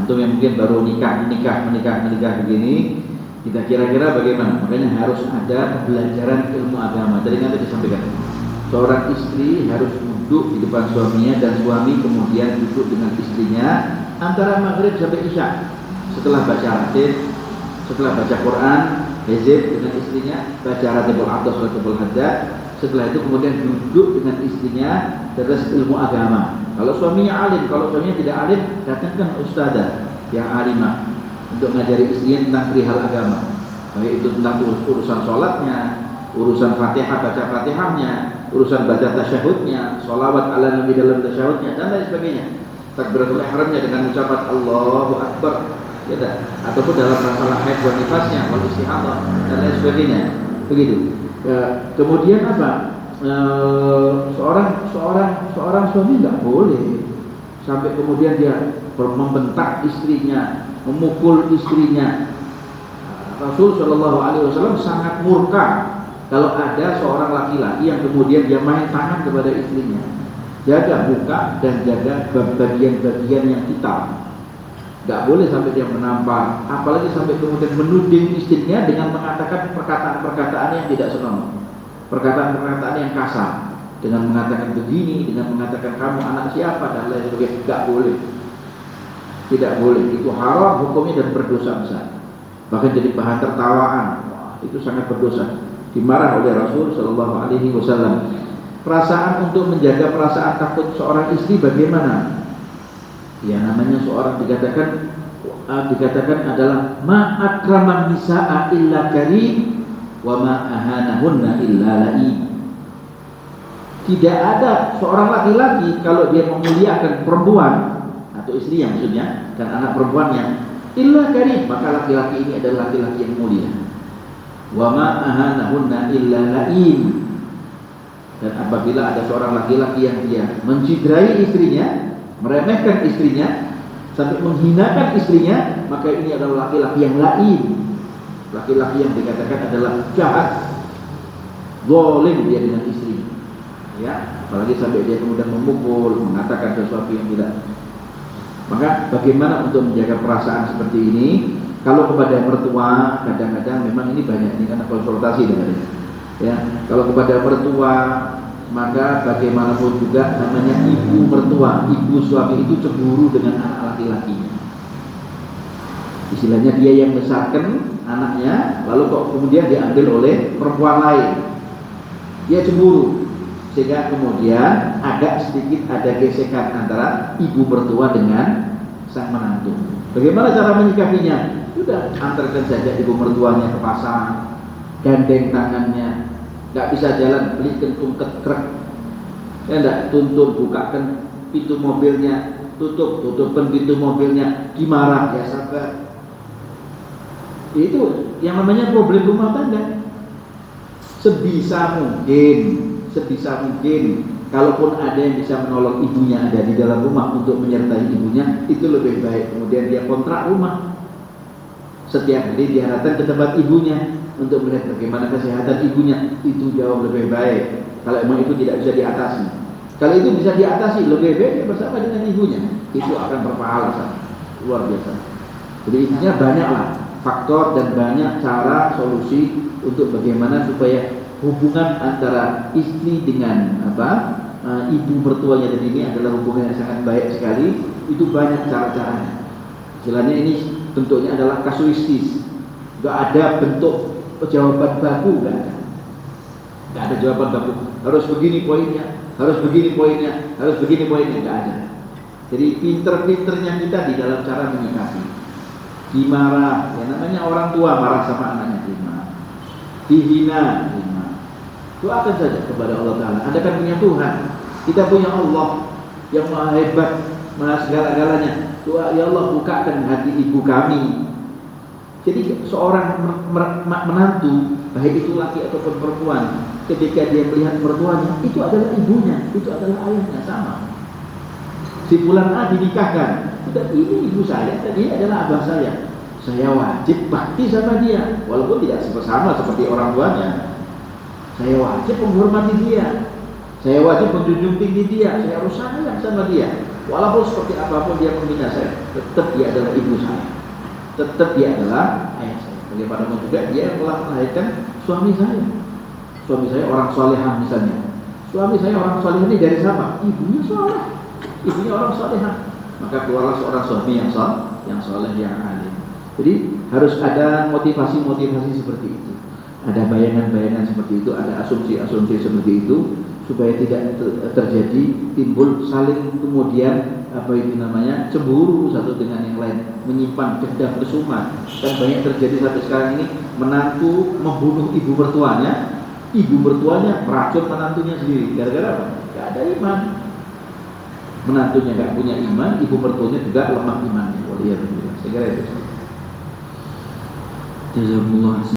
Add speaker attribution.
Speaker 1: Antum yang mungkin baru menikah begini, kita kira-kira bagaimana? Makanya harus ada pembelajaran ilmu agama. Tadi nanti disampaikan, seorang istri harus duduk di depan suaminya dan suami kemudian duduk dengan istrinya antara maghrib sampai isya. Setelah baca hadis, setelah baca Quran, hizib dengan istrinya, baca ratibul atas, ratibul haddad. Setelah itu kemudian duduk dengan istrinya terus ilmu agama. Kalau suaminya alim, kalau suaminya tidak alim, datangkan ustazah yang alimah untuk mengajari istrinya tentang perihal agama. Baik itu tentang urusan sholatnya, urusan fatihah, baca fatihahnya, urusan baca tasyahudnya, sholawat ala nabi dalam tasyahudnya, dan lain sebagainya. Takbiratul ihramnya dengan ucapan Allahu Akbar, ya tak? Ataupun dalam masalah haid wa nifasnya, wal istihadah dan lain sebagainya. Begitu. Kemudian apa? Seorang suami nggak boleh sampai kemudian dia membentak istrinya, memukul istrinya. Rasul Shallallahu Alaihi Wasallam sangat murka kalau ada seorang laki-laki yang kemudian dia main tangan kepada istrinya. Jaga muka dan jaga bagian-bagian yang hitam. Nggak boleh sampai dia menampar, apalagi sampai kemudian menuding istrinya dengan mengatakan perkataan-perkataan yang tidak senonoh, perkataan-perkataan yang kasar, dengan mengatakan begini, dengan mengatakan kamu anak siapa dan lain sebagainya. Nggak boleh, tidak boleh. Itu haram hukumnya dan berdosa besar. Bahkan jadi bahan tertawaan. Wah, itu sangat berdosa. Dimarah oleh Rasul Shallallahu Alaihi Wasallam. Perasaan untuk menjaga perasaan takut seorang istri bagaimana? Ya, namanya seorang dikatakan adalah ma akraman nisaa illa karim wa ma ahanahunna illa la'i. Tidak ada seorang laki-laki kalau dia memuliakan perempuan atau istri yang maksudnya dan anak perempuannya illa karim, maka laki-laki ini adalah laki-laki yang mulia. Wa ma ahanahunna illa la'in. Dan apabila ada seorang laki-laki yang dia mencidrai istrinya, meremehkan istrinya sampai menghinakan istrinya, maka ini adalah laki-laki yang lain, laki-laki yang dikatakan adalah jahat, zalim dia dengan istri, ya, apalagi sampai dia kemudian memukul, mengatakan sesuatu yang tidak. Maka bagaimana untuk menjaga perasaan seperti ini? Kalau kepada mertua, kadang-kadang memang ini banyak, ini karena konsultasi dengan dia. Ya, kalau kepada mertua, maka bagaimanapun juga namanya ibu mertua, ibu suami itu cemburu dengan anak laki-lakinya. Istilahnya dia yang besarkan anaknya, lalu kok kemudian diambil oleh perempuan lain. Dia cemburu, sehingga kemudian agak sedikit ada gesekan antara ibu mertua dengan sang menantu. Bagaimana cara menyikapinya? Sudah, antarkan saja ibu mertuanya ke pasar, gandeng tangannya. Nggak bisa jalan, beli kentung kekrek, ya enggak, tuntun, bukakan pintu mobilnya, tutupkan pintu mobilnya, dimarah, ya sabar. Itu yang namanya problem rumah tangga. Sebisa mungkin, kalaupun ada yang bisa menolong ibunya ada di dalam rumah untuk menyertai ibunya, itu lebih baik. Kemudian dia kontrak rumah, setiap hari dia datang ke tempat ibunya untuk melihat bagaimana kesehatan ibunya, itu jauh lebih baik. Kalau emang itu tidak bisa diatasi, kalau itu bisa diatasi, lebih baik dia bersama dengan ibunya, itu akan berpahala luar biasa. Jadi intinya banyaklah faktor dan banyak cara solusi untuk bagaimana supaya hubungan antara istri dengan ibu mertuanya dan ini adalah hubungan yang sangat baik sekali. Itu banyak cara-caranya. Istilahnya ini bentuknya adalah kasuistis, gak ada bentuk jawaban baku, gak ada jawaban baku. Harus begini poinnya, harus begini poinnya, harus begini poinnya, gak ada. Jadi pinter-pinternya kita di dalam cara menyikapi. Dimarah, ya namanya orang tua marah sama anaknya, dimarah. Dihina, dimarah. Doakan saja kepada Allah Ta'ala. Anda kan punya Tuhan, kita punya Allah yang maha hebat, maha segala-galanya. Doa, ya Allah bukakan hati ibu kami. Jadi seorang menantu, baik itu laki ataupun perempuan, ketika dia melihat mertuanya, itu adalah ibunya, itu adalah ayahnya, sama. Si fulan A dinikahkan, ini ibu saya, tadi adalah abah saya. Saya wajib bakti sama dia, walaupun tidak sama seperti orang tuanya. Saya wajib menghormati dia, saya wajib menjunjung tinggi dia, saya harus sayang sama dia. Walaupun seperti apapun dia membina saya, tetap dia adalah ibu saya, tetap dia adalah ayah saya. Bagaimanapun juga dia telah melahirkan suami saya. Suami saya orang solehah misalnya. Suami saya orang soleh ini dari siapa? Ibunya soleh, ibunya orang solehah. Maka keluarlah seorang suami yang soleh, yang alim. Jadi harus ada motivasi-motivasi seperti itu. Ada bayangan-bayangan seperti itu, ada asumsi-asumsi seperti itu, supaya tidak terjadi timbul saling kemudian cemburu satu dengan yang lain, menyimpan dendam kesumat. Dan banyak terjadi sampai sekarang ini, menantu membunuh ibu mertuanya meracun menantunya sendiri. Gara-gara apa? Gak ada iman. Menantunya gak punya iman, ibu mertuanya juga lemah imannya. Waliyadzubillah. Saya kira itu. Jazakumullah.